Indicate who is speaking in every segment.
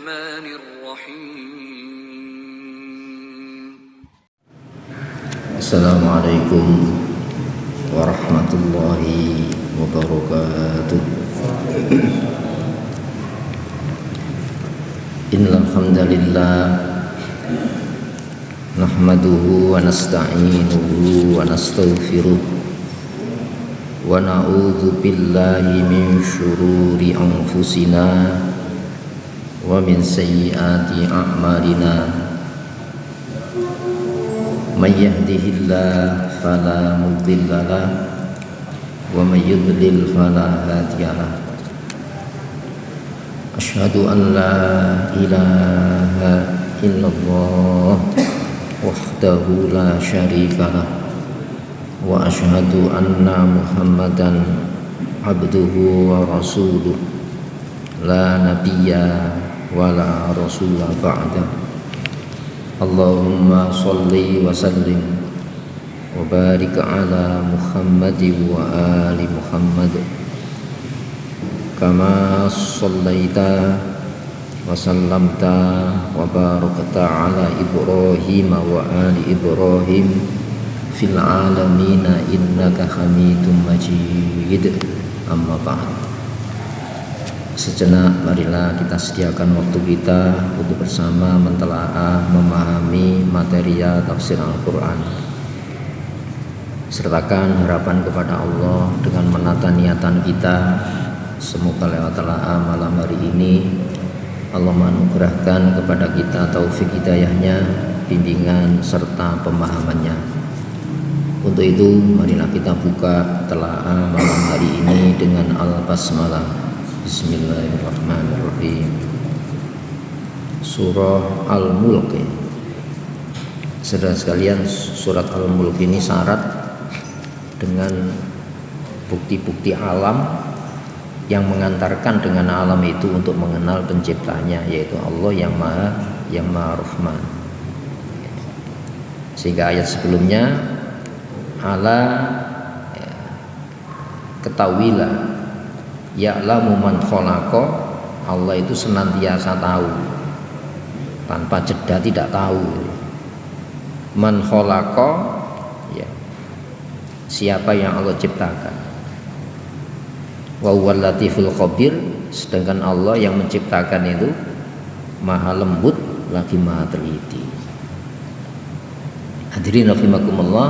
Speaker 1: الرحمن الرحيم.
Speaker 2: السلام عليكم ورحمة الله وبركاته. Innal hamdalillah nahmaduhu wa nasta'inuhu wa nastaghfiruh wa na'udzu billahi min syururi anfusina wa min sayyiati a'malina. May yahdihillahu fala mudilla lahu wa may yudlil fala hadiya lahu. Asyhadu an la ilaha illallah wahdahu la syarika lah wa asyhadu anna Muhammadan abduhu wa rasuluh la nabiyya wa la rasula ba'da. Allahumma sholli wa sallim wa barik ala Muhammadin wa ali Muhammad kama shallaita wa sallamta wa barakta ala Ibrahim wa ali Ibrahim fil alamina innaka Hamidum Majid. Amma ba'd. Sejenak marilah kita sediakan waktu kita untuk bersama mentelaah memahami material tafsir Al-Quran. Sertakan harapan kepada Allah dengan menata niatan kita. Semoga lewat telaah malam hari ini Allah menganugerahkan kepada kita taufik hidayahnya, bimbingan serta pemahamannya. Untuk itu marilah kita buka telaah malam hari ini dengan Al-Basmalah. Bismillahirrahmanirrahim. Surah Al-Mulk. Saudara sekalian, surat Al-Mulk ini syarat dengan bukti-bukti alam yang mengantarkan dengan alam itu untuk mengenal penciptanya, yaitu Allah yang Maha Rahman. Sehingga ayat sebelumnya ketahuilah ya'lamu man khalaqa, Allah itu senantiasa tahu, tanpa jeda tidak tahu. Man khalaqa, ya, siapa yang Allah ciptakan. Wa huwal latiful khabir, sedangkan Allah yang menciptakan itu maha lembut lagi maha teliti. Hadirin rahimakumullah,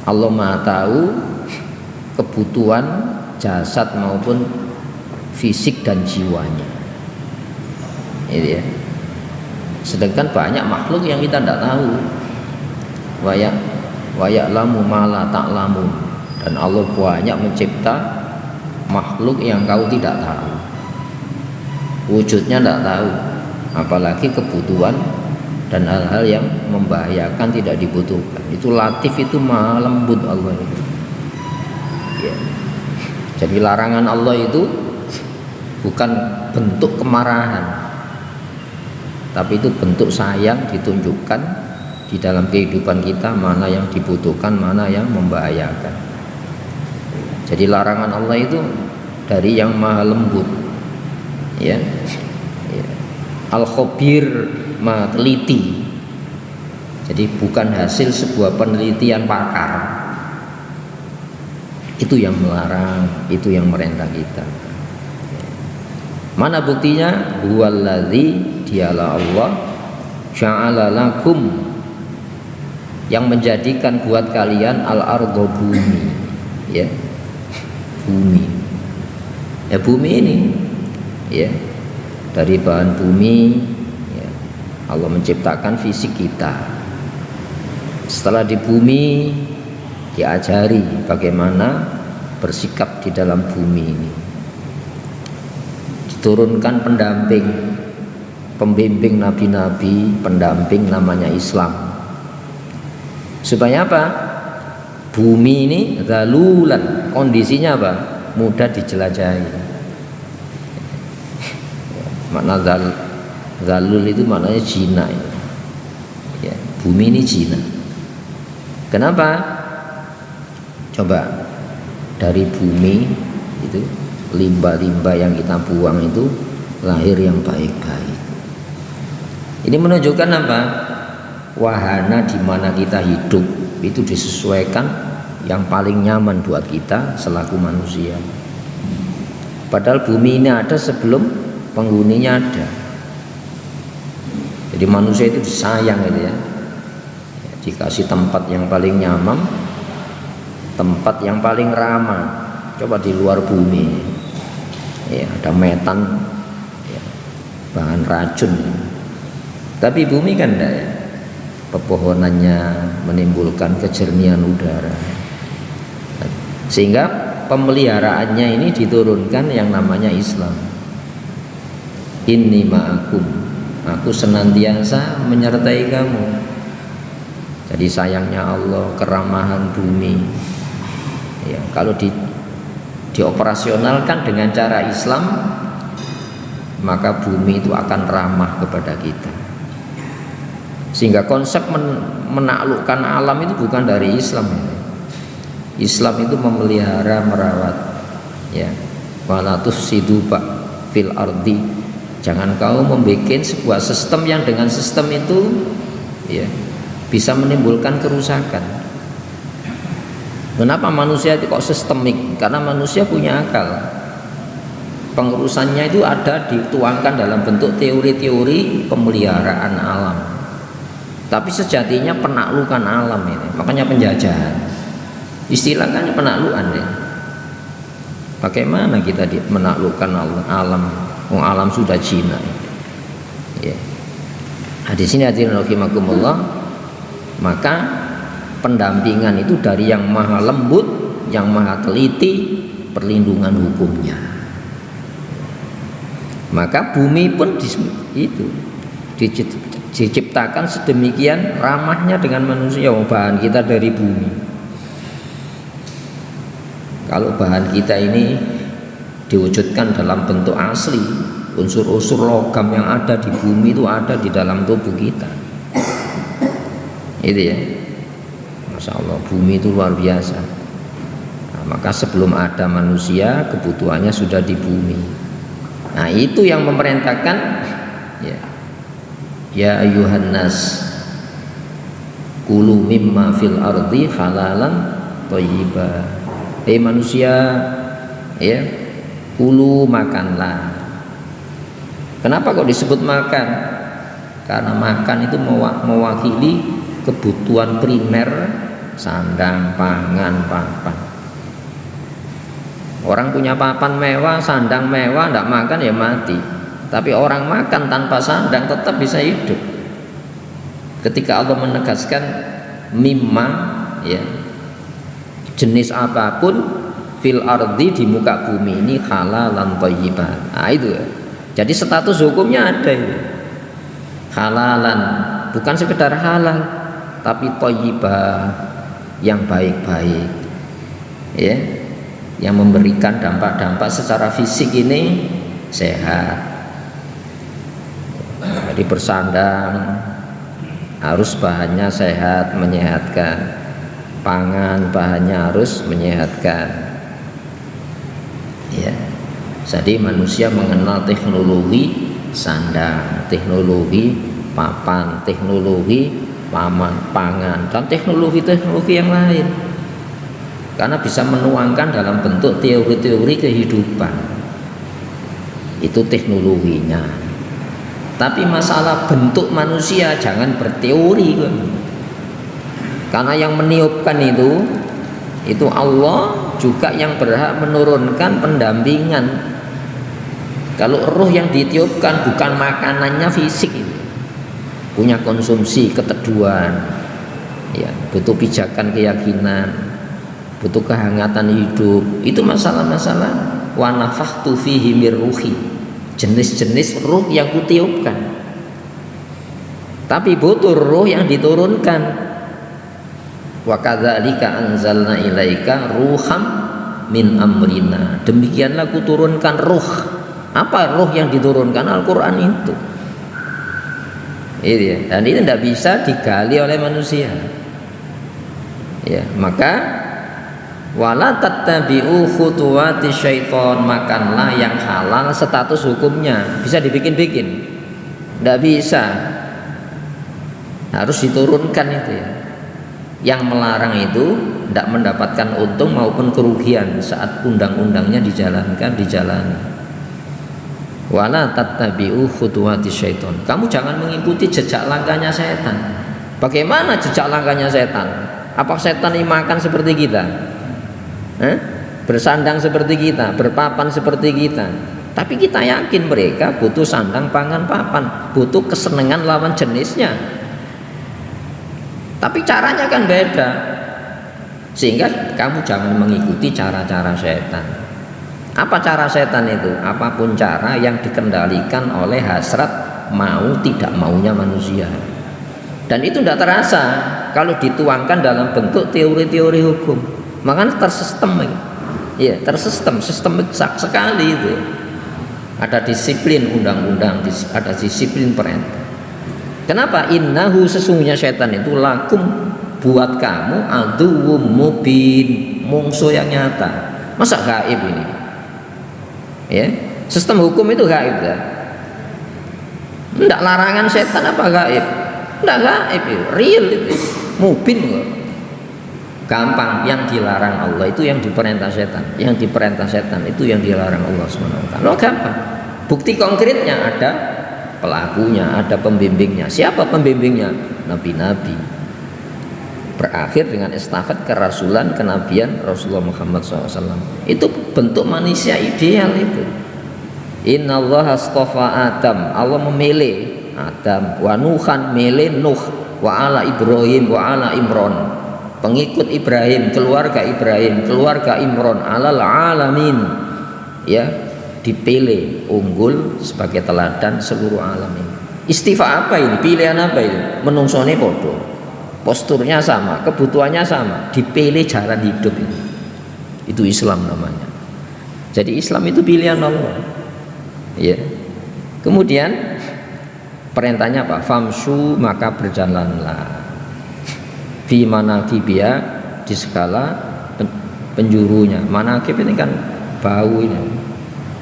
Speaker 2: Allah maha tahu kebutuhan jasad maupun fisik dan jiwanya. Itu ya. Sedangkan banyak makhluk yang kita tidak tahu. Wa ya'lamu ma la ta'lamun. Dan Allah banyak mencipta makhluk yang kau tidak tahu, wujudnya tidak tahu, apalagi kebutuhan dan hal-hal yang membahayakan tidak dibutuhkan. Itu latif, itu maha lembut Allah itu, ya. Jadi larangan Allah itu bukan bentuk kemarahan, tapi itu bentuk sayang ditunjukkan di dalam kehidupan kita, mana yang dibutuhkan, mana yang membahayakan. Jadi larangan Allah itu dari yang maha lembut, ya, ya. Al-Khabir, maha teliti. Jadi bukan hasil sebuah penelitian pakar. Itu yang melarang, itu yang merintah kita. Mana buktinya? Huwallazi, dialah Allah, sya'ala lakum, yang menjadikan buat kalian al-ardha, bumi, ya. Bumi, ya, bumi ini, ya, dari bahan bumi, ya, Allah menciptakan fisik kita. Setelah di bumi diajari bagaimana bersikap di dalam bumi ini. Diturunkan pendamping, pembimbing nabi-nabi, pendamping namanya Islam. Supaya apa? Bumi ini zalulan, kondisinya apa? Mudah dijelajahi. Makna zalul itu maknanya jina, ya, bumi ini jina. Kenapa? Coba dari bumi itu limbah-limbah yang kita buang itu lahir yang baik-baik. Ini menunjukkan apa? Wahana di mana kita hidup itu disesuaikan yang paling nyaman buat kita selaku manusia. Padahal bumi ini ada sebelum penghuninya ada. Jadi manusia itu disayang gitu ya. Dikasih tempat yang paling nyaman, tempat yang paling ramah. Coba di luar bumi, ya, ada metan, ya, bahan racun. Tapi bumi kan enggak ya. Pepohonannya menimbulkan kejernihan udara, sehingga pemeliharaannya ini diturunkan yang namanya Islam. Inni ma'akum, aku senantiasa menyertai kamu. Jadi sayangnya Allah, keramahan bumi ya, kalau dioperasionalkan dengan cara Islam, maka bumi itu akan ramah kepada kita. Sehingga konsep menaklukkan alam itu bukan dari Islam. Islam itu memelihara, merawat, ya. Wala tufsidu fil ardi. Jangan kau membuat sebuah sistem yang dengan sistem itu ya bisa menimbulkan kerusakan. Kenapa manusia itu kok sistemik? Karena manusia punya akal. Pengurusannya itu ada dituangkan dalam bentuk teori-teori pemeliharaan alam. Tapi sejatinya penaklukan alam ini, makanya penjajahan. Istilahnya penaklukan ya. Bagaimana kita menaklukkan alam? Alam sudah jina. Ya. Nah, di sini hadirin rahimakumullah, maka pendampingan itu dari yang maha lembut, yang maha teliti, perlindungan hukumnya. Maka bumi pun itu diciptakan sedemikian ramahnya dengan manusia. Bahan kita dari bumi. Kalau bahan kita ini diwujudkan dalam bentuk asli, unsur-unsur logam yang ada di bumi itu ada di dalam tubuh kita. Itu ya, Masya Allah, bumi itu luar biasa. Nah, maka sebelum ada manusia, kebutuhannya sudah di bumi. Nah, itu yang memerintahkan ya, ya ayuhan nas kulu mimma fil ardi halalan thayyiba. Hei manusia, ya, kulu makanlah. Kenapa kok disebut makan? Karena makan itu mewakili kebutuhan primer, sandang, pangan, papan. Orang punya papan mewah, sandang mewah, tidak makan ya mati. Tapi orang makan tanpa sandang tetap bisa hidup. Ketika Allah menegaskan mimma, ya, jenis apapun fil ardi, di muka bumi ini halalan thayyiban. Nah, itu ya. Jadi status hukumnya ada itu. Halalan, bukan sekedar halal, tapi thayyibah, yang baik-baik. Ya. Yang memberikan dampak-dampak secara fisik ini sehat. Jadi bersandang harus bahannya sehat, menyehatkan. Pangan bahannya harus menyehatkan. Ya. Jadi manusia mengenal teknologi sandang, teknologi papan, teknologi pangan, dan teknologi-teknologi yang lain. Karena bisa menuangkan dalam bentuk teori-teori kehidupan. Itu teknologinya. Tapi masalah bentuk manusia jangan berteori kan. Karena yang meniupkan itu Allah, juga yang berhak menurunkan pendampingan. Kalau ruh yang ditiupkan bukan makanannya fisik, punya konsumsi, keteduhan, ya, butuh pijakan keyakinan, butuh kehangatan hidup. Itu masalah-masalah wa nafakhtu fihi mir ruhi, jenis-jenis ruh yang kutiupkan. Tapi butuh ruh yang diturunkan. Wa kadzalika anzalna ilaika ruham min amrina. Demikianlah kuturunkan ruh. Apa ruh yang diturunkan? Al-Qur'an itu. Itu ya. Dan ini tidak bisa digali oleh manusia. Ya, maka Wala tattabi'u khutuwati syaiton, makanlah yang halal status hukumnya. Bisa dibikin-bikin? Tidak bisa. Harus diturunkan itu ya. Yang melarang itu tidak mendapatkan untung maupun kerugian saat undang-undangnya dijalani. Wala tattabi'u khutuwati syaiton. Kamu jangan mengikuti jejak langkahnya setan. Bagaimana jejak langkahnya setan? Apa setan ini makan seperti kita? Bersandang seperti kita, berpapan seperti kita. Tapi kita yakin mereka butuh sandang, pangan, papan, butuh kesenangan lawan jenisnya. Tapi caranya kan beda. Sehingga kamu jangan mengikuti cara-cara setan. Apa cara setan itu? Apapun cara yang dikendalikan oleh hasrat mau tidak maunya manusia. Dan itu tidak terasa kalau dituangkan dalam bentuk teori-teori hukum. Makanya tersistem, ya tersistem, sistemik sekali itu. Ada disiplin undang-undang, ada disiplin perintah. Kenapa? Innahu, sesungguhnya setan itu lakum, buat kamu aduwwum mubin, mungsuh yang nyata. Masa gaib ini? Ya, sistem hukum itu gaib ya. Tidak larangan setan apa gaib? Tidak gaib itu, real itu, mubin kok. Gampang, yang dilarang Allah itu yang diperintah setan, yang diperintah setan itu yang dilarang Allah SWT. Loh gampang. Bukti konkretnya ada pelakunya, ada pembimbingnya. Siapa pembimbingnya? Nabi-nabi. Berakhir dengan estafet kerasulan, kenabian Rasulullah Muhammad SAW. Itu bentuk manusia ideal itu. Inna Allah astafa Adam. Allah memilih Adam. Wa Nuhan, milih Nuh. Wa ala Ibrahim, wa ala Imron. Pengikut Ibrahim, keluarga Imron, alal alamin, ya, dipilih unggul sebagai teladan seluruh alamin. Istifa apa ini? Pilihan apa ini? Menungsone podo, posturnya sama, kebutuhannya sama, dipilih jalan hidup ini. Itu Islam namanya. Jadi Islam itu pilihan Allah. Ya. Kemudian perintahnya apa? Famsu, maka berjalanlah. Fi manakibia, di skala penjurunya. Manakib ini kan bau ini.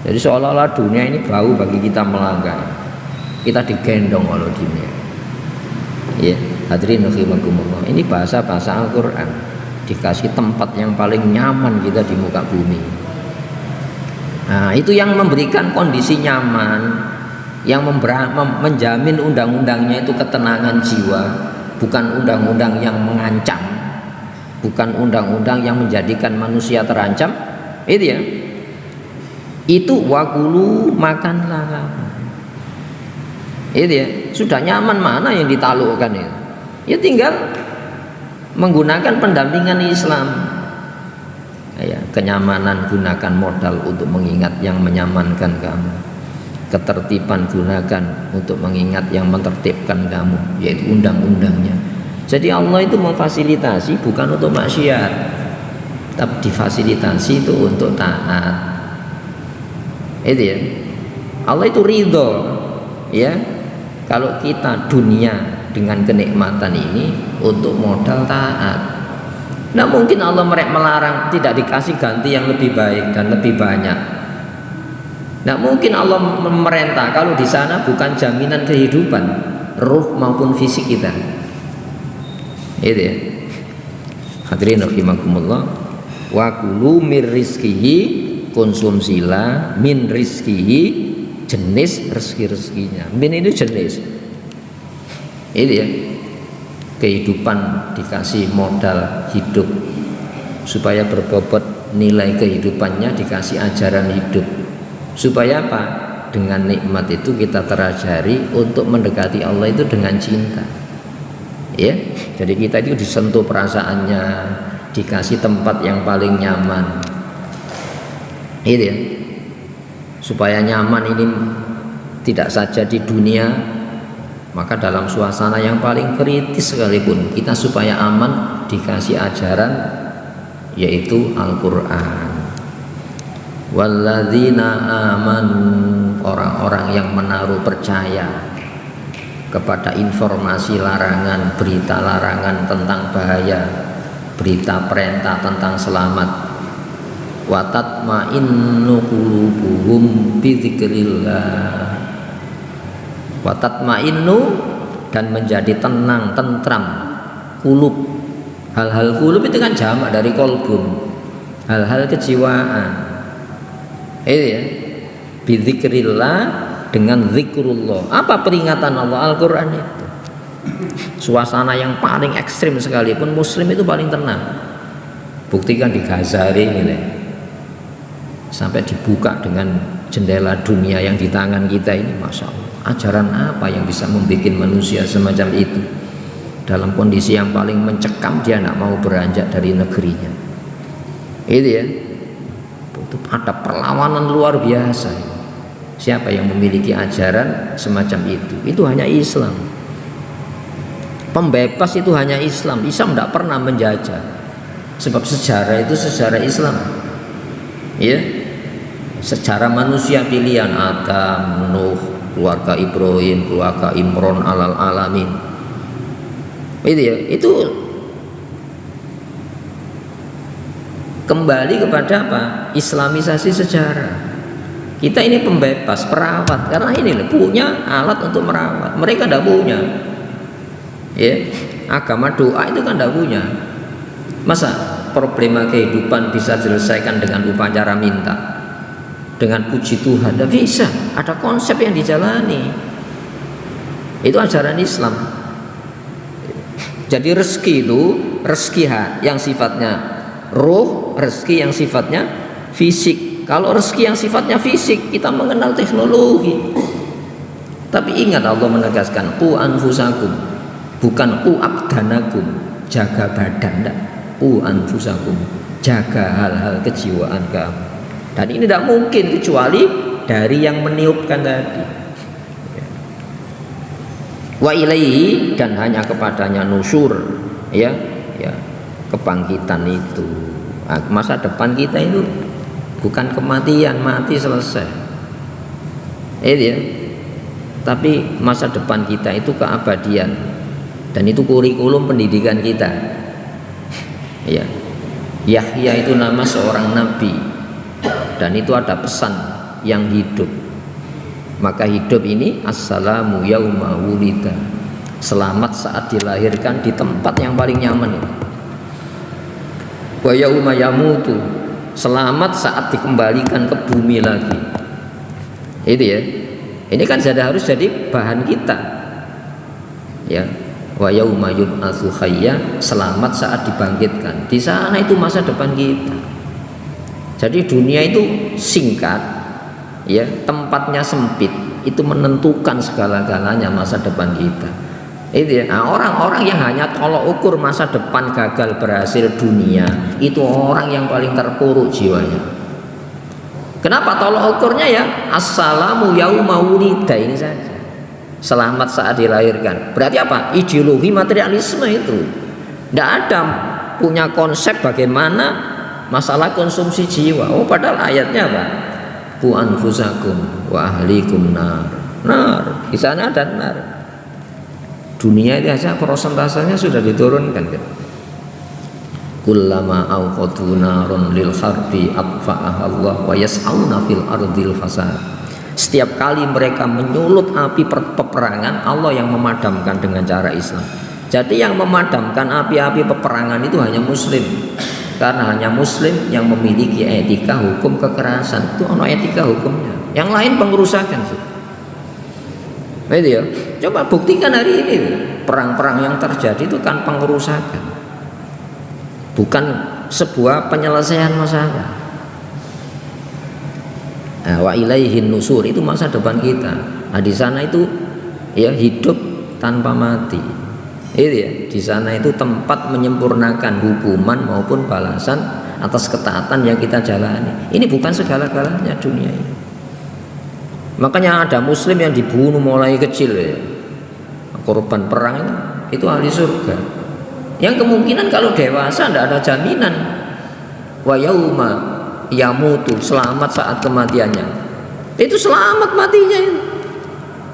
Speaker 2: Jadi seolah-olah dunia ini bau bagi kita melanggar. Kita digendong oleh dunia. Ya, hadirin rahimakumullah. Ini bahasa-bahasa Al-Qur'an. Dikasih tempat yang paling nyaman kita di muka bumi. Nah, itu yang memberikan kondisi nyaman, yang menjamin undang-undangnya itu ketenangan jiwa. Bukan undang-undang yang mengancam, bukan undang-undang yang menjadikan manusia terancam. Itu ya. Itu wakulu, makanlah kamu. Itu ya. Sudah nyaman mana yang ditaklukkan itu? Ya tinggal menggunakan pendampingan Islam. Ya, kenyamanan gunakan modal untuk mengingat yang menyamankan kamu. Ketertiban gunakan untuk mengingat yang mentertibkan kamu, yaitu undang-undangnya. Jadi Allah itu memfasilitasi bukan untuk maksiat, tapi difasilitasi itu untuk taat. Itu ya. Allah itu ridho, ya. Kalau kita dunia dengan kenikmatan ini untuk modal taat. Nah mungkin Allah melarang tidak dikasih ganti yang lebih baik dan lebih banyak. Nah mungkin Allah memerintah kalau di sana bukan jaminan kehidupan ruh maupun fisik kita. Itu ya. Hadirin rahimakumullah. Wa kulu mir rizkihi, konsumsilah min rizkihi, jenis rezeki-rezekinya. Min itu jenis. Itu ya. Kehidupan dikasih modal hidup supaya berbobot nilai kehidupannya, dikasih ajaran hidup. Supaya apa? Dengan nikmat itu kita terajari untuk mendekati Allah itu dengan cinta. Ya, jadi kita itu disentuh perasaannya, dikasih tempat yang paling nyaman. Itu ya. Supaya nyaman ini tidak saja di dunia, maka dalam suasana yang paling kritis sekalipun kita supaya aman dikasih ajaran, yaitu Al-Qur'an. Walladzina amanu, orang-orang yang menaruh percaya kepada informasi larangan, berita larangan tentang bahaya, berita perintah tentang selamat. Wa tatma'innu qulubuhum bi dzikrillah. Wa tatma'innu, dan menjadi tenang, tentram kulub. Hal-hal kulub itu kan jamak dari kolbun, hal-hal kejiwaan. Itu ya, bi dzikrillah, dengan zikrullah. Apa peringatan Allah? Al-Quran itu. Suasana yang paling ekstrim sekalipun muslim itu paling tenang. Buktikan di Ghazali ini, sampai dibuka dengan jendela dunia yang di tangan kita ini. Masya Allah, ajaran apa yang bisa membuat manusia semacam itu? Dalam kondisi yang paling mencekam, dia tidak mau beranjak dari negerinya. Itu ya, itu ada perlawanan luar biasa. Siapa yang memiliki ajaran semacam itu? Itu hanya Islam. Pembebas itu hanya Islam. Islam tidak pernah menjajah. Sebab sejarah itu sejarah Islam. Ya, sejarah manusia pilihan Adam, Nuh, keluarga Ibrahim, keluarga Imron, alal alamin. Itu ya, itu kembali kepada apa? Islamisasi sejarah. Kita ini pembebas, perawat, karena ini punya alat untuk merawat. Mereka tidak punya. Ya, agama doa itu kan tidak punya. Masa problema kehidupan bisa diselesaikan dengan upacara minta, dengan puji Tuhan? Tidak bisa. Ada konsep yang dijalani. Itu ajaran Islam. Jadi rezeki itu rezeki yang sifatnya roh, rezeki yang sifatnya fisik. Kalau rezeki yang sifatnya fisik, kita mengenal teknologi. Tapi ingat, Allah menegaskan qu anfusakum, bukan qu abdanakum, jaga badan, enggak. Qu anfusakum, jaga hal-hal kejiwaan kamu. Dan ini tidak mungkin kecuali dari yang meniupkan tadi. Wa ilaihi, dan hanya kepadanya nusur, ya, kebangkitan itu. Masa depan kita itu bukan kematian, mati selesai. Ya. Tapi masa depan kita itu keabadian, dan itu kurikulum pendidikan kita. Ya. Yahya itu nama seorang nabi, dan itu ada pesan yang hidup. Maka hidup ini assalamu yauma wulida, selamat saat dilahirkan di tempat yang paling nyaman itu. Wa yauma yamutu, selamat saat dikembalikan ke bumi lagi. Itu ya. Ini kan harus jadi bahan kita. Ya. Wa yauma yub'atsu hayya, selamat saat dibangkitkan. Di sana itu masa depan kita. Jadi dunia itu singkat, ya, tempatnya sempit, itu menentukan segala-galanya masa depan kita. Itu ya. Nah, orang-orang yang hanya tolok ukur masa depan gagal berhasil dunia, itu orang yang paling terpuruk jiwanya. Kenapa tolok ukurnya ya assalamu yauma wulida ini saja, selamat saat dilahirkan? Berarti apa? Ideologi materialisme itu. Tidak ada punya konsep bagaimana masalah konsumsi jiwa. Oh, padahal ayatnya apa? Qu anfusakum wa ahlikum nar. Di sana ada nar. Dunia itu saja persentasenya sudah diturunkan kan. Kullama awqatu narun lil harbi atfa'aha Allah wa yas'auna fil ardil fasad. Setiap kali mereka menyulut api peperangan, Allah yang memadamkan dengan cara Islam. Jadi yang memadamkan api-api peperangan itu hanya muslim. Karena hanya muslim yang memiliki etika hukum kekerasan. Itu ono etika hukumnya. Yang lain pengerusakan sih. Itu ya. Coba buktikan hari ini. Perang-perang yang terjadi itu kan pengerusakan, bukan sebuah penyelesaian masalah. Nah, wa ilaihin nusur, itu masa depan kita. Nah, di sana itu ya hidup tanpa mati. Itu ya, di sana itu tempat menyempurnakan hukuman maupun balasan atas ketaatan yang kita jalani. Ini bukan segala-galanya dunia ini. Makanya ada muslim yang dibunuh mulai kecil ya. Korban perang itu ahli surga. Yang kemungkinan kalau dewasa tidak ada jaminan. Wa yauma yamutu, selamat saat kematiannya. Itu selamat matinya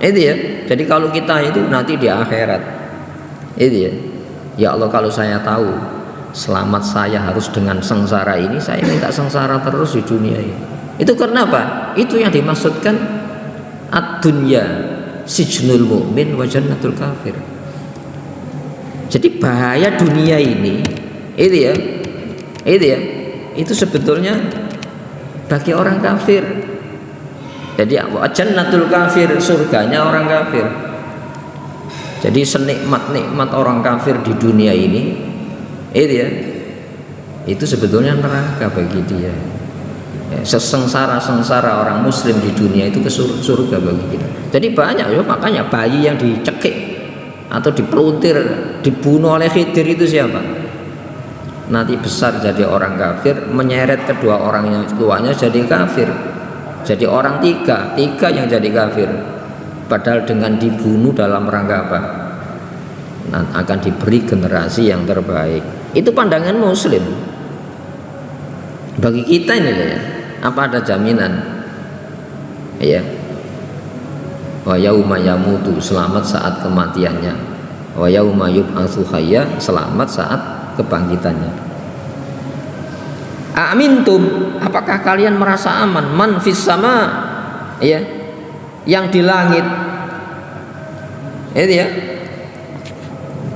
Speaker 2: itu ya. Jadi kalau kita itu nanti di akhirat, itu ya. Ya Allah, kalau saya tahu selamat saya harus dengan sengsara ini, saya minta sengsara terus di dunia ini. Itu karena apa? Itu yang dimaksudkan ad-dunya sijnul mu'min wa jannatul kafir. Jadi bahaya dunia ini itu sebetulnya bagi orang kafir. Jadi jannatul kafir, surganya orang kafir. Jadi senikmat-nikmat orang kafir di dunia ini, itu sebetulnya neraka bagi dia. Sesengsara-sengsara orang muslim di dunia itu ke surga bagi kita. Jadi banyak ya, makanya bayi yang dicekik atau dipeluntir, dibunuh oleh Khidir itu siapa? Nanti besar jadi orang kafir, menyeret kedua orang tuanya jadi kafir. Jadi orang tiga yang jadi kafir. Padahal dengan dibunuh dalam rangka apa? Nah, akan diberi generasi yang terbaik. Itu pandangan muslim. Bagi kita ini ya, apa ada jaminan? Ya. Wa yauma yamutu, selamat saat kematiannya. Wa yauma yub'atsu hayya, selamat saat kebangkitannya. Amintum, apakah kalian merasa aman? Man fis sama, ya, yang di langit. Itu ya.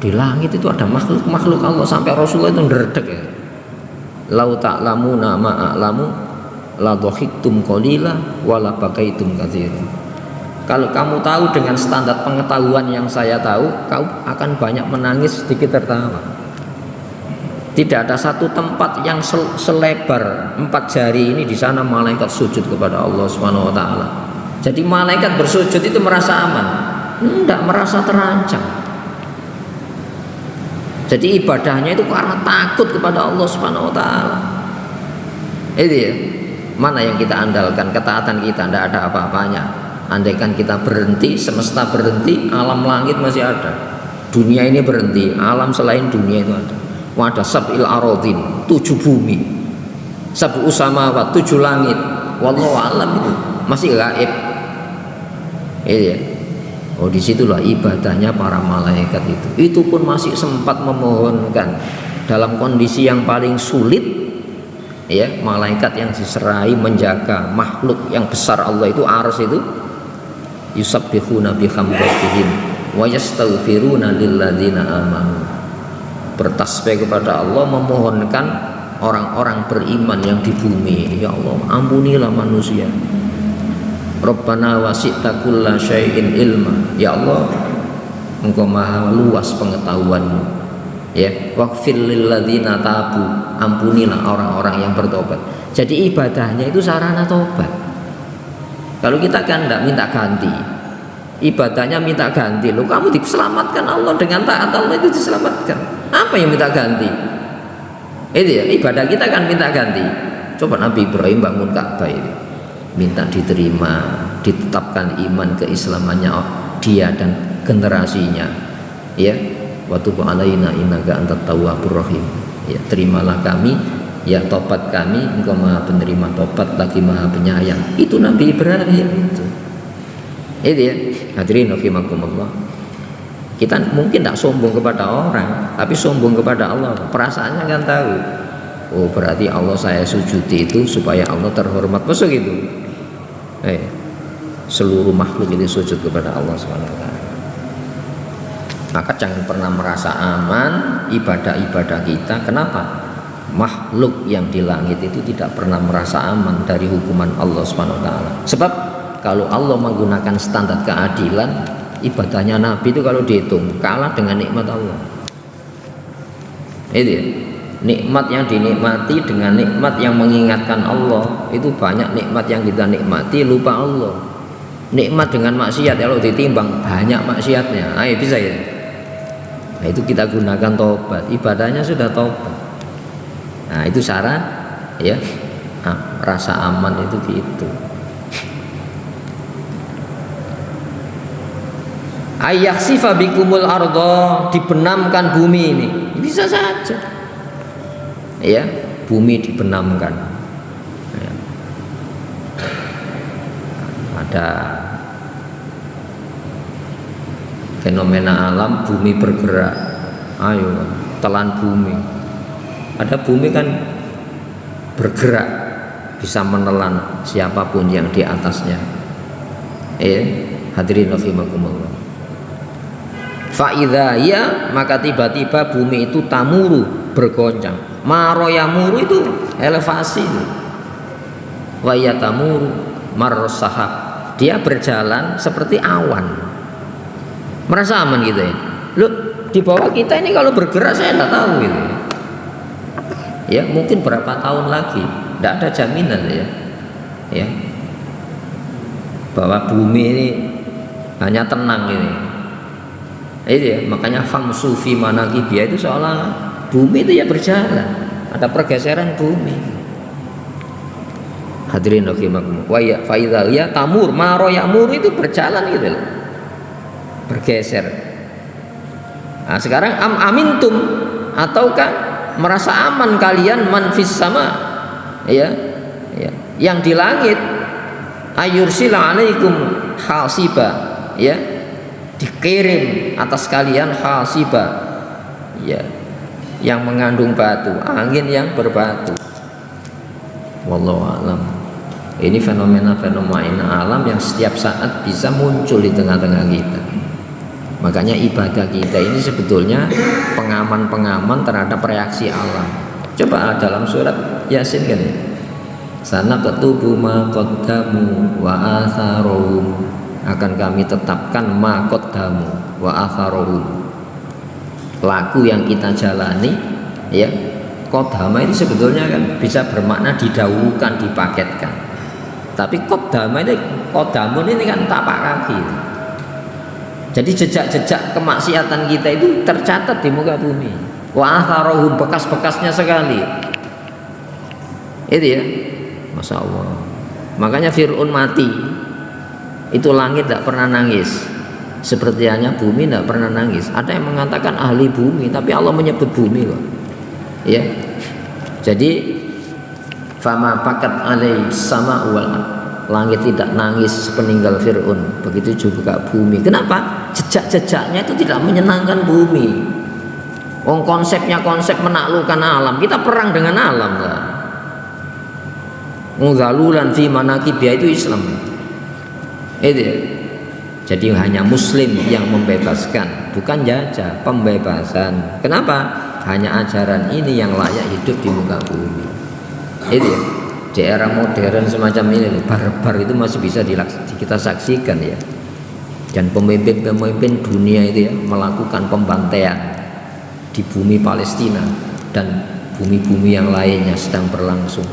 Speaker 2: Di langit itu ada makhluk Allah, sampai Rasulullah itu ndredeg ya. Lau ta'lamuna ma a'lamu la dhahiktum qalila wa la bakaitum katsiran. Kalau kamu tahu dengan standar pengetahuan yang saya tahu, kau akan banyak menangis, sedikit tertawa. Tidak ada satu tempat yang selebar 4 jari ini di sana malaikat sujud kepada Allah Subhanahu wa taala. Jadi malaikat bersujud itu merasa aman, tidak merasa terancam. Jadi ibadahnya itu karena takut kepada Allah Subhanahu wa taala. Itu ya. Mana yang kita andalkan? Ketaatan kita tidak ada apa-apanya. Andaikan kita berhenti, semesta berhenti, alam langit masih ada. Dunia ini berhenti, alam selain dunia itu ada. Wadah sab'il aradin, 7 bumi, sab'u samawat, 7 langit. Wallahu a'lam, itu masih gaib. Iya. Oh, disitulah ibadahnya para malaikat itu. Itu pun masih sempat memohonkan dalam kondisi yang paling sulit. Ya, malaikat yang diserai menjaga makhluk yang besar Allah itu, arsy itu, yusabbihuna bihamdihim wa yastaghfiruna lilladzina amanu. Bertasbih kepada Allah, memohonkan orang-orang beriman yang di bumi. Ya Allah, ampunilah manusia. Rabbana wasi'ta kulla syai'in ilma. Ya Allah, Engkau maha luas pengetahuanmu. Ya, waghfir lil ladzina tabu. Ampunilah orang-orang yang bertobat. Jadi ibadahnya itu sarana tobat. Kalau kita kan tidak minta ganti, ibadahnya minta ganti. Loh, kamu diselamatkan Allah dengan taat Allah itu diselamatkan. Apa yang minta ganti? Itu ya, ibadah kita kan minta ganti. Coba Nabi Ibrahim bangun Ka'bah ini, minta diterima, ditetapkan iman keislamannya dia dan generasinya. Ya, wa tub alaina innaka antat tawwabur rahim. Ya, terimalah kami, ya tobat kami, Engkau maha penerima tobat lagi maha penyayang. Itu Nabi Ibrahim itu. Itu ya, hadirin rahimakumullah. Kita mungkin tidak sombong kepada orang, tapi sombong kepada Allah. Perasaannya kan tahu. Oh, berarti Allah saya sujudi itu supaya Allah terhormat. Masa gitu? Seluruh makhluk ini sujud kepada Allah SWT. Maka jangan pernah merasa aman ibadah-ibadah kita. Kenapa? Makhluk yang di langit itu tidak pernah merasa aman dari hukuman Allah SWT. Sebab kalau Allah menggunakan standar keadilan, ibadahnya Nabi itu kalau dihitung kalah dengan nikmat Allah. Itu ya, nikmat yang dinikmati dengan nikmat yang mengingatkan Allah. Itu banyak nikmat yang kita nikmati lupa Allah. Nikmat dengan maksiat kalau ditimbang banyak maksiatnya. Ayo bisa ya. Nah, itu kita gunakan tobat. Ibadahnya sudah tobat. Nah, itu cara ya, rasa aman itu gitu. Ayaksifa bikumul ardo, dibenamkan bumi ini, bisa saja. Ya, bumi dibenamkan. Ya. Ada fenomena alam, bumi bergerak. Ayo, telan bumi. Ada bumi kan bergerak, bisa menelan siapapun yang di atasnya. Hadirin rahimakumullah. Fa idza ya, maka tiba-tiba bumi itu tamuru, bergoncang. Maroyamuru itu elevasi. Wa ya tamuru marrosahab, dia berjalan seperti awan. Merasa aman gitu ya. Loh, di bawah kita ini kalau bergerak saya tidak tahu gitu. Ya mungkin berapa tahun lagi, tidak ada jaminan ya, bahwa bumi ini hanya tenang ini. Itu ya, makanya famsu fi manakibiha itu seolah bumi itu ya berjalan, ada pergeseran bumi. Hadirin rahimakumullah. Wa ya fa idza ya tamur maro yamur itu berjalan gitu loh, bergeser. Nah, sekarang amintum, ataukah merasa aman kalian manfis sama ya, yang di langit, ayursila alaikum hasiba, ya, dikirim atas kalian hasiba, ya, yang mengandung batu, angin yang berbatu. Wallahu a'lam. Ini fenomena-fenomena alam yang setiap saat bisa muncul di tengah-tengah kita. Makanya ibadah kita ini sebetulnya pengaman-pengaman terhadap reaksi alam. Coba dalam surat Yasin kan ya, sana ketubu ma qaddamu wa atharuhum, akan kami tetapkan ma qaddamu wa atharuhum, laku yang kita jalani ya. Qaddama itu sebetulnya kan bisa bermakna didahulukan, dipaketkan. Tapi qaddama ini, qaddamun ini kan tapak kaki. Jadi jejak-jejak kemaksiatan kita itu tercatat di muka bumi. Wa atharuhum, bekas-bekasnya sekali. Itu ya, Masya Allah. Makanya Fir'aun mati, itu langit tidak pernah nangis, seperti hanya bumi tidak pernah nangis. Ada yang mengatakan ahli bumi, tapi Allah menyebut bumi kok. Ya, jadi fama pakat alai sama wal, langit tidak nangis sepeninggal Fir'aun, begitu juga bumi. Kenapa? Jejak-jejaknya itu tidak menyenangkan bumi. Konsepnya konsep menaklukkan alam, kita perang dengan alam lah. Mudzalulan fi manakibiha itu Islam. Itu ya. Jadi hanya Muslim yang membebaskan, bukan jajah, pembebasan. Kenapa? Hanya ajaran ini yang layak hidup di muka bumi. Itu ya. Di era modern semacam ini, barbar itu masih bisa kita saksikan ya. Dan pemimpin-pemimpin dunia itu ya melakukan pembantaian di bumi Palestina dan bumi-bumi yang lainnya sedang berlangsung.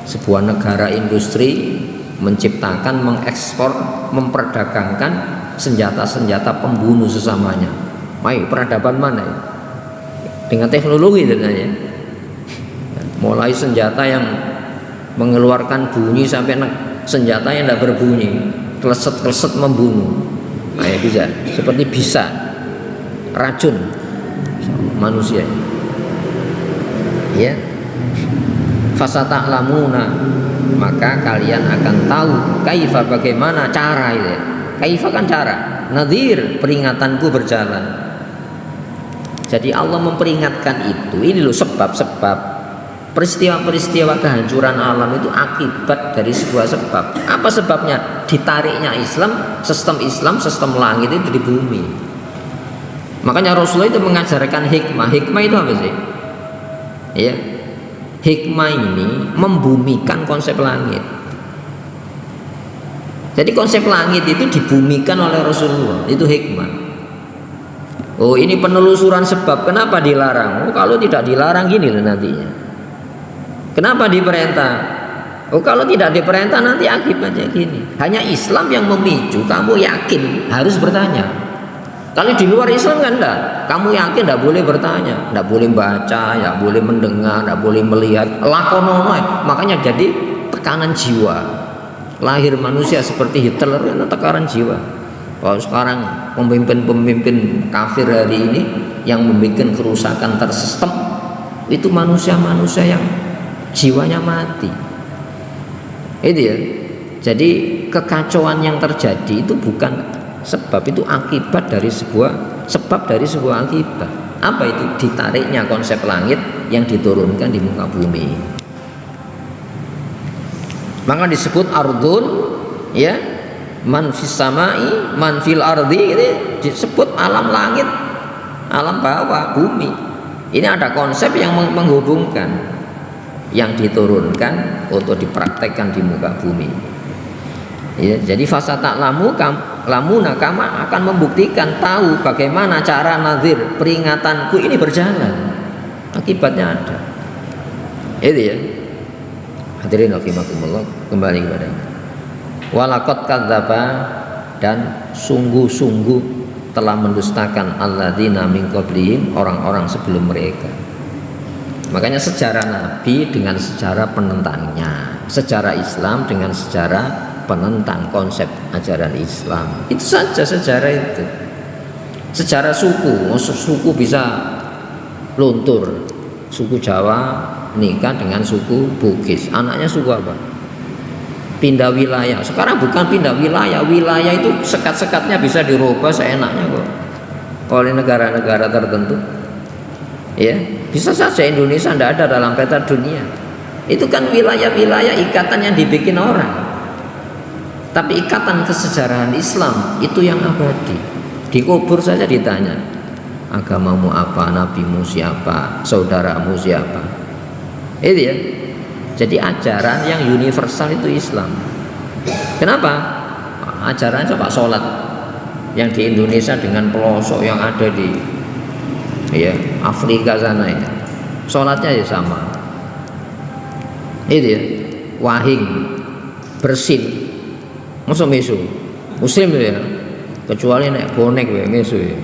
Speaker 2: Sebuah negara industri menciptakan, mengekspor, memperdagangkan senjata-senjata pembunuh sesamanya. Ayo, peradaban mana ya? Dengan teknologi tentunya. Mulai senjata yang mengeluarkan bunyi sampai senjata yang tidak berbunyi, kleset-kleset membunuh. Nah, ya bisa, seperti bisa racun manusia. Ya. Fasata'lamuna, maka kalian akan tahu kaifa, bagaimana cara itu. Kaifa kan cara, nadhir, peringatanku berjalan. Jadi Allah memperingatkan itu. Ini loh sebab-sebab. Peristiwa-peristiwa kehancuran alam itu akibat dari sebuah sebab. Apa sebabnya? Ditariknya Islam, sistem langit itu di bumi. Makanya Rasulullah itu mengajarkan hikmah. Hikmah itu apa sih? Ya, hikmah ini membumikan konsep langit. Jadi konsep langit itu dibumikan oleh Rasulullah. Itu hikmah. Oh, ini penelusuran sebab. Kenapa dilarang? Oh, kalau tidak dilarang gini loh nantinya. Kenapa diperintah? Oh, kalau tidak diperintah nanti akibatnya gini. Hanya Islam yang memicu kamu yakin harus bertanya. Kalau di luar Islam kan enggak. Kamu yakin enggak boleh bertanya, enggak boleh baca, enggak boleh mendengar, enggak boleh melihat. Lakonono. Makanya jadi tekanan jiwa. Lahir manusia seperti Hitler itu tekanan jiwa. Kalau sekarang pemimpin-pemimpin kafir hari ini yang membuat kerusakan tersistem, itu manusia-manusia yang jiwanya mati. Itu ya. Jadi kekacauan yang terjadi itu bukan sebab, itu akibat dari sebuah sebab, dari sebuah akibat. Apa itu? Ditariknya konsep langit yang diturunkan di muka bumi. Maka disebut ardun, ya, man fis samai, man fil ardi, ini disebut alam langit, alam bawah, bumi. Ini ada konsep yang menghubungkan, yang diturunkan untuk dipraktekkan di muka bumi. Ya, jadi fasata lamuna kama akan membuktikan, tahu bagaimana cara nazir, peringatanku ini berjalan. Akibatnya ada. Itu ya. Hadirin rahimakumullah, kembali kepada ini. Walaqad kadzdzaba, dan sungguh-sungguh telah mendustakan alladzina min qablihim, orang-orang sebelum mereka. Makanya sejarah Nabi dengan sejarah penentangnya, sejarah Islam dengan sejarah penentang konsep ajaran Islam. Itu saja sejarah itu. Sejarah suku bisa luntur. Suku Jawa nikah dengan suku Bugis, anaknya suku apa? Pindah wilayah. Sekarang bukan pindah wilayah, wilayah itu sekat-sekatnya bisa dirubah seenaknya kok oleh negara-negara tertentu. Ya, bisa saja Indonesia tidak ada dalam peta dunia. Itu kan wilayah-wilayah ikatan yang dibikin orang. Tapi ikatan kesejarahan Islam itu yang abadi. Dikubur saja ditanya, agamamu apa, nabimu siapa, saudaramu siapa. Itu ya. Jadi ajaran yang universal itu Islam. Kenapa? Ajaran coba sholat yang di Indonesia dengan pelosok yang ada di Afrika sana ya, sholatnya ya sama. Itu ya. Wahing, bersin, masa mesu Muslim ya, kecuali nek bonek ya mesu ya.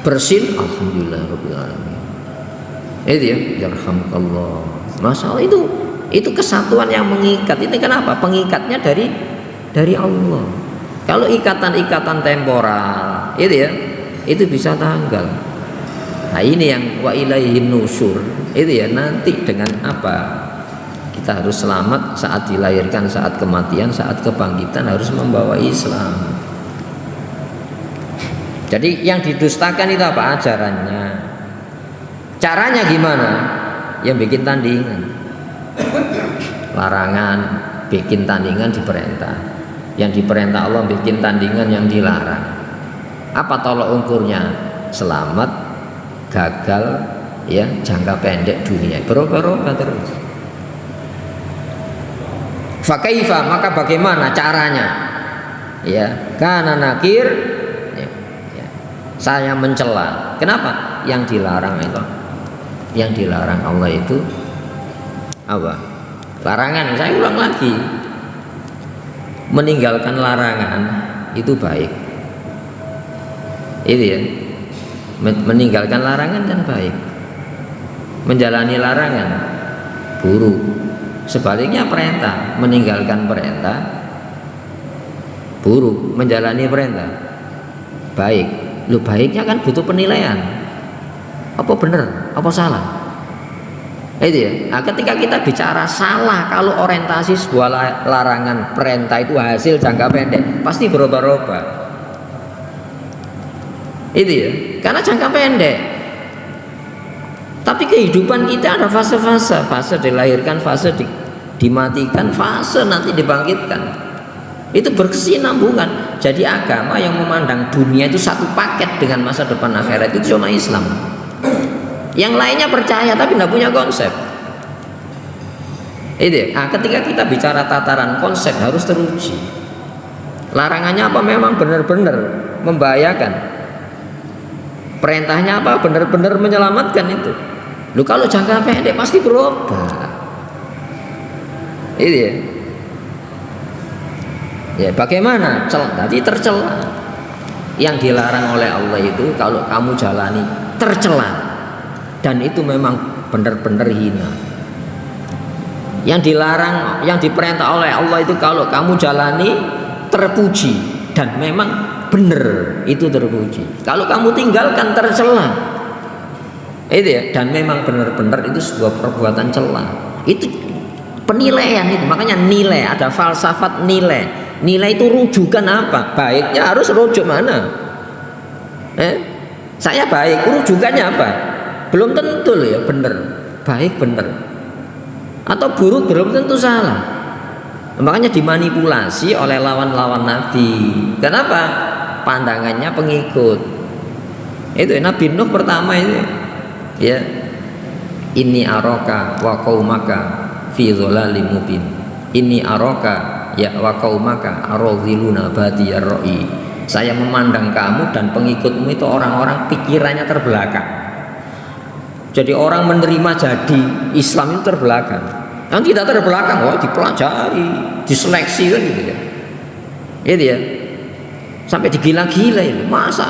Speaker 2: Bersin, alhamdulillah rabbil alamin. Itu ya, yarhamukallah. Masalah itu kesatuan yang mengikat. Ini kenapa? Pengikatnya dari Allah. Kalau ikatan-ikatan temporal, itu ya, itu bisa tanggal. Nah ini yang wa ilaihin nusur. Itu ya, nanti dengan apa? Kita harus selamat saat dilahirkan, saat kematian, saat kebangkitan harus membawa Islam. Jadi yang didustakan itu apa? Ajarannya. Caranya gimana? Yang bikin tandingan, larangan, bikin tandingan diperintah. Yang diperintah Allah bikin tandingan yang dilarang. Apa tolok ukurnya? Selamat, gagal, ya, jangka pendek dunia, berubah-ubah terus. Fakaifa, maka bagaimana caranya? Ya, karena nakir, saya mencela. Kenapa? Yang dilarang itu, yang dilarang Allah itu apa? Larangan. Saya ulang lagi, meninggalkan larangan itu baik. Itu ya, meninggalkan larangan kan baik, menjalani larangan buruk. Sebaliknya perintah, meninggalkan perintah buruk, menjalani perintah baik. Lu baiknya kan butuh penilaian, apa benar, apa salah. Itu ya. Nah, ketika kita bicara salah, kalau orientasi sebuah larangan perintah itu hasil jangka pendek, pasti berubah-ubah. Itu ya, karena jangka pendek. Tapi kehidupan kita ada fase-fase, fase dilahirkan, fase dimatikan, fase nanti dibangkitkan. Itu berkesinambungan. Jadi agama yang memandang dunia itu satu paket dengan masa depan akhirat itu cuma Islam. Yang lainnya percaya tapi tidak punya konsep. Itu. Nah, ketika kita bicara tataran konsep harus teruji. Larangannya apa memang benar-benar membahayakan. Perintahnya apa benar-benar menyelamatkan itu. Lu kalau jangka pendek pasti berubah. Itu ya. Ya bagaimana? Tadi tercela. Yang dilarang oleh Allah itu kalau kamu jalani tercela. Dan itu memang benar-benar hina. Yang dilarang, yang diperintah oleh Allah itu kalau kamu jalani terpuji dan memang benar itu terpuji. Kalau kamu tinggalkan tercela. Itu ya, dan memang benar-benar itu sebuah perbuatan cela. Itu penilaian itu, makanya nilai, ada falsafat nilai. Nilai itu rujukan apa? Baiknya harus rujuk mana? Saya baik, rujukannya apa? Belum tentu loh ya benar, baik benar. Atau buruk belum tentu salah. Makanya dimanipulasi oleh lawan-lawan Nabi. Kenapa? Pandangannya pengikut. Itu Nabi Nuh pertama itu ya, inni araka wa qaumaka fi dhalalim mubin. Inni araka ya wa qaumaka aradhiluna badiyar ra'i. Saya memandang kamu dan pengikutmu itu orang-orang pikirannya terbelakang. Jadi orang menerima jadi Islam itu terbelakang. Yang tidak terbelakang, oh dipelajari, diseleksi kan gitu ya. Itu ya. Sampai digila-gila ini. Masa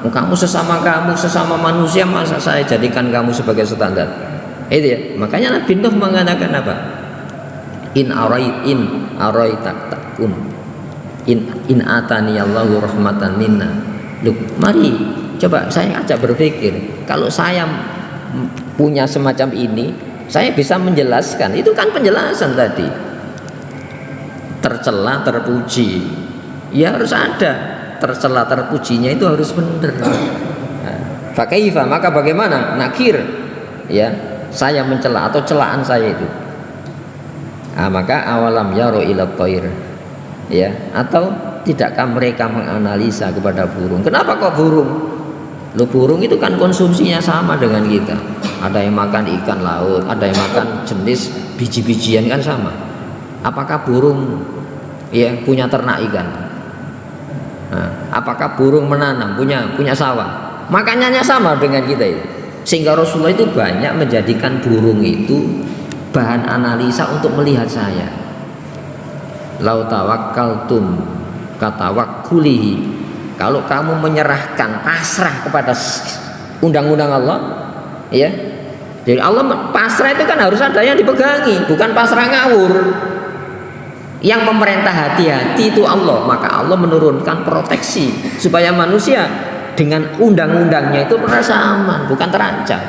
Speaker 2: kamu sesama manusia, masa saya jadikan kamu sebagai standar? Itu ya. Makanya Nabi Nuh mengatakan apa? In arai takum. In atani Allahu rahmatan minna. Loh, mari coba saya ajak berpikir. Kalau saya punya semacam ini, saya bisa menjelaskan. Itu kan penjelasan tadi. Tercela terpuji, ya harus ada. Tercela terpujinya itu harus benar. Fakaifa, maka bagaimana? Nakir, ya saya mencela atau celaan saya itu. Maka awalam yaro ila thair, ya, atau tidakkah mereka menganalisa kepada burung? Kenapa kok burung? Lo burung itu kan konsumsinya sama dengan kita. Ada yang makan ikan laut, ada yang makan jenis biji-bijian kan sama. Apakah burung ya punya ternak ikan? Apakah burung menanam punya sawah? Makanannya sama dengan kita itu. Sehingga Rasulullah itu banyak menjadikan burung itu bahan analisa untuk melihat saya. Lau tawakkaltum katawakkulihi. Kalau kamu menyerahkan pasrah kepada undang-undang Allah, ya. Jadi Allah pasrah itu kan harus ada yang dipegangi, bukan pasrah ngawur. Yang pemerintah hati-hati itu Allah, maka Allah menurunkan proteksi supaya manusia dengan undang-undangnya itu merasa aman, bukan terancam.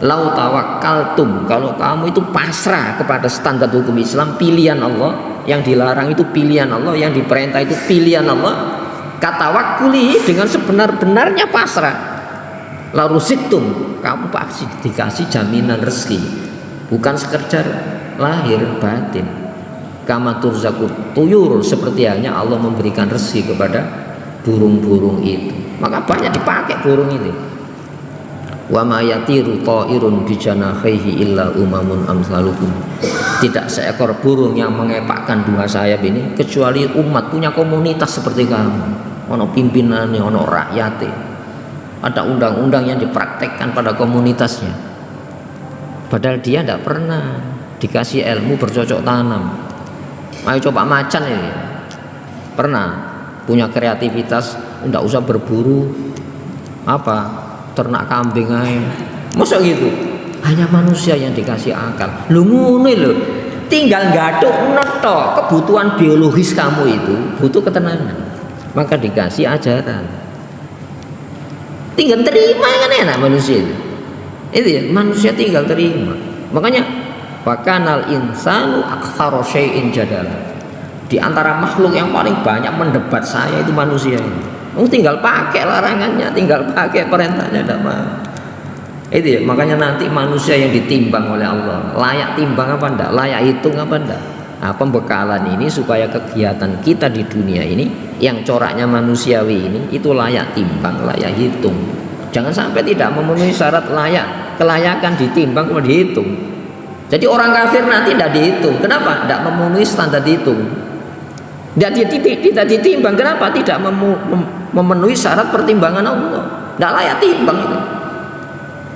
Speaker 2: Lau tawakkaltum, kalau kamu itu pasrah kepada standar hukum Islam, pilihan Allah, yang dilarang itu pilihan Allah, yang diperintah itu pilihan Allah. Katawakkuli dengan sebenar-benarnya pasrah. Larusitum, kamu pasti dikasih jaminan rezeki, bukan sekedar lahir batin. Kama turzaqut tuyur, seperti halnya Allah memberikan rezeki kepada burung-burung itu. Maka banyak dipakai burung itu. Wa ma yatiru ta'irun bi janahihi illa umamun amsalukum. Tidak seekor burung yang mengepakkan dua sayap ini kecuali umat punya komunitas seperti kamu. Ono pimpinannya, ono rakyatnya. Ada undang-undang yang dipraktekkan pada komunitasnya. Padahal dia tidak pernah dikasih ilmu bercocok tanam. Ayo coba macan ini. Pernah punya kreativitas, tidak usah berburu ternak kambing aja. Masa gitu? Hanya manusia yang dikasih akal. Lu ngene lho. Tinggal gaduk neto kebutuhan biologis kamu itu butuh ketenangan. Maka dikasih ajaran. Tinggal terima kan enak manusia itu. Itu ya, manusia tinggal terima. Makanya wakanal insanu aktsara syai'in jadala. Di antara makhluk yang paling banyak mendebat saya itu manusia ini. Tinggal pakai larangannya, tinggal pakai perintahnya, tidak mau. Itu ya, makanya nanti manusia yang ditimbang oleh Allah layak timbang apa enggak, layak hitung apa enggak. Pembekalan ini supaya kegiatan kita di dunia ini yang coraknya manusiawi ini itu layak timbang, layak hitung. Jangan sampai tidak memenuhi syarat kelayakan ditimbang kemudian dihitung. Jadi orang kafir nanti tidak dihitung. Kenapa? Tidak memenuhi standar dihitung. Tidak ditimbang. Kenapa? Tidak memenuhi syarat pertimbangan Allah. Tidak layak timbang itu.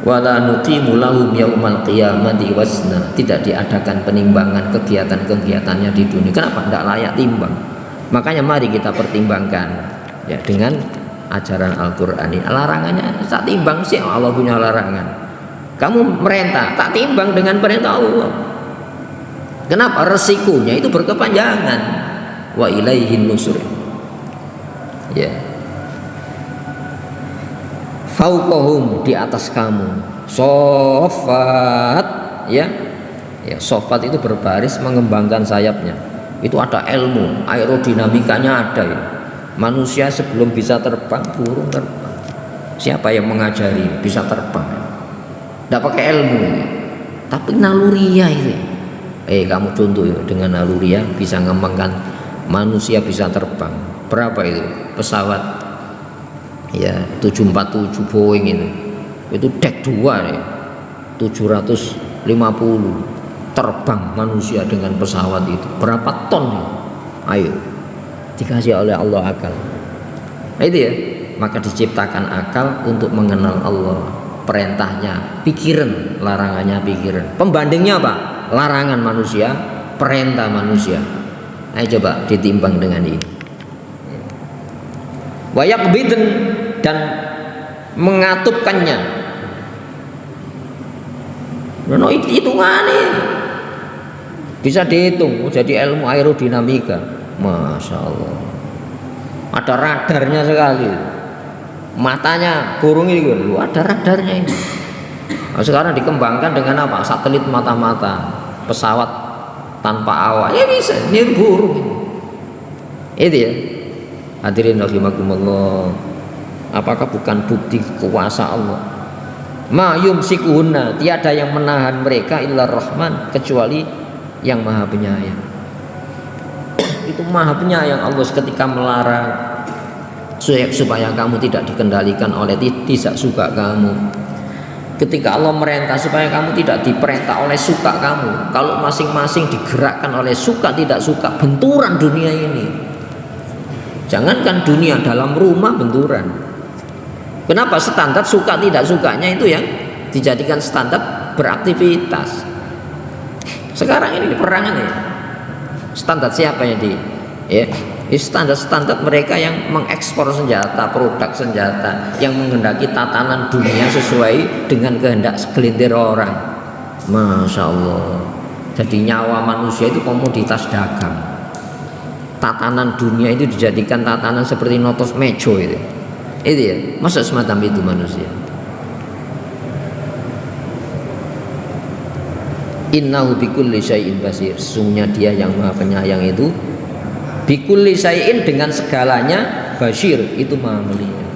Speaker 2: Wala nuqimu lahum yaumal qiyamati wazna. Tidak diadakan penimbangan kegiatan-kegiatannya di dunia. Kenapa? Tidak layak timbang. Makanya mari kita pertimbangkan ya dengan ajaran Al-Qur'an ini. Larangannya tak timbang sih, Allah punya larangan. Kamu merintah tak timbang dengan perintah Allah. Kenapa? Resikonya itu berkepanjangan. Wa ilaihin nusur. Ya. Fauqahum, di atas kamu. Sofat, ya. Ya, sofat itu berbaris mengembangkan sayapnya. Itu ada ilmu, aerodinamikanya ada ya. Manusia sebelum bisa terbang, burung terbang. Siapa yang mengajari bisa terbang? Tidak pakai ilmu ini, tapi naluriah itu. Kamu contoh ya, dengan naluriah bisa ngembangkan manusia bisa terbang. Berapa itu pesawat ya 747 Boeing ini, itu dek 2 ya, 750 terbang manusia dengan pesawat itu. Berapa ton itu? Ayo, dikasih oleh Allah akal. Nah, itu ya, maka diciptakan akal untuk mengenal Allah, perintahnya pikiran, larangannya pikiran. Pembandingnya apa? Larangan manusia, perintah manusia. Ayo coba ditimbang dengan ini. Wayaqbidun, dan mengatupkannya. Nah, hitungannya bisa dihitung, jadi ilmu aerodinamika. Masya Allah, ada radarnya sekali. Matanya burung ini ada radarnya ini. Nah, sekarang dikembangkan dengan apa? Satelit mata-mata, pesawat tanpa awak, ya bisa niru burung. Itu ya, hadirin rahimakumullah. Apakah bukan bukti kuasa Allah? Ma yumsikuhunna, tiada yang menahan mereka illa rahman, kecuali yang maha penyayang. Itu maha penyayang Allah ketika melarang supaya kamu tidak dikendalikan oleh tidak suka kamu. Ketika Allah merintah supaya kamu tidak diperintah oleh suka kamu. Kalau masing-masing digerakkan oleh suka tidak suka, benturan dunia ini. Jangankan dunia, dalam rumah benturan. Kenapa? Standar suka tidak sukanya itu yang dijadikan standar beraktivitas. Sekarang ini perangan ya, standar siapa yang standar mereka yang mengekspor senjata, produk senjata, yang menghendaki tatanan dunia sesuai dengan kehendak segelintir orang. Masya Allah, jadi nyawa manusia itu komoditas dagang. Tatanan dunia itu dijadikan tatanan seperti notos mejo itu ya, masa semacam itu manusia. Innahu bikulli syai'in basir, sesungguhnya dia yang maha penyayang itu bikulli syai'in, dengan segalanya, basir, itu maha melihat.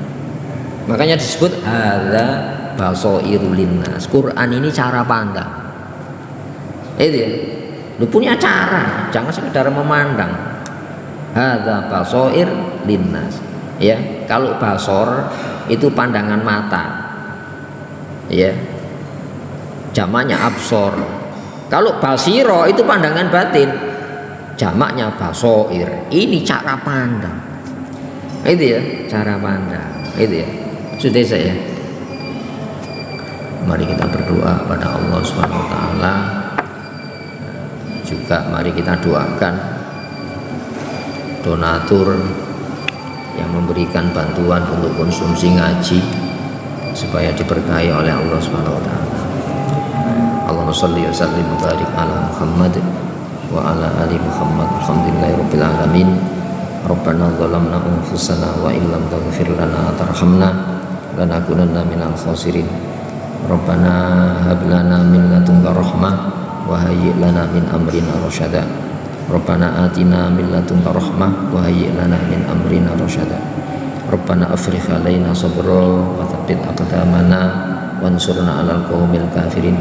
Speaker 2: Makanya disebut hadza basairul linnas, Quran ini cara pandang. Itu ya, lu punya cara, jangan sekedar memandang. Hadza basair linnas, ya. Kalau basor itu pandangan mata, ya, jamaknya absor. Kalau basiro itu pandangan batin, jamaknya basoir. Ini cara pandang. Itu ya, cara pandang. Itu ya. Sudah saya. Mari kita berdoa pada Allah Subhanahu wa taala. Juga mari kita doakan donatur yang memberikan bantuan untuk konsumsi ngaji supaya diberkahi oleh Allah Subhanahu wa taala. Allahumma shalli wa sallim wa barik ala Muhammad wa ala ali Muhammad. Alhamdulillahirabbil alamin. Rabbana zalamna anfusana wa illam taghfir lana wa tarhamna lanakunanna minal khasirin. Rabbana hab lana min ladunka rahmah wa hayyi' lana min amrina rasyada. Rabbana atina min ladunka rahmah wa hayyi' lana min amrina rasyada. Rabbana afrigh alaina sabra wa tsabbit aqdamana wansurna 'alal qaumil kafirin.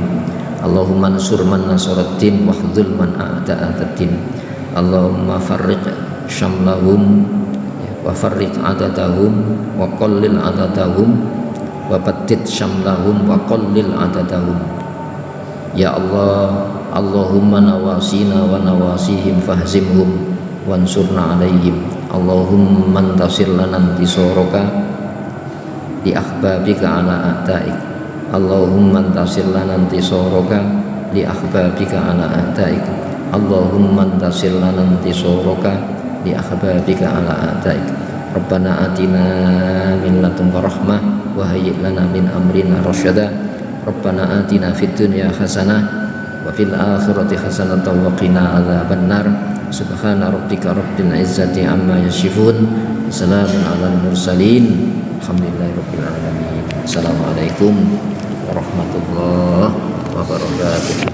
Speaker 2: Allahumma ansur man nasaraddin wa khudhul man a'da'ad-din. Allahumma farriq syamlahum wa farriq adadahum wa qallil adadahum wa baddid syamlahum wa qallil adadahum. Ya Allah, Allahumma nawasina wa nawasihim fahzimhum wansurna alaihim. Allahumma antasir lana intisaraka li akhbabika ala a'daik. Allahumma antasir lana intisaraka li akhbabika ala a'daik. Allahumma antasir lana intisaraka li akhbabika ala a'daik. Rabbana atina min ladunka rahmah wa hayyi' lana min amrina rasyada. Rabbana atina fid dunya hasanah wa fil akhirati hasanatan wa qina adzabannar. Subhana rabbika rabbil izzati amma yasifun. Salamun alal mursalin. Alhamdulillahirabbil alamin. Assalamualaikum warahmatullahi wabarakatuh.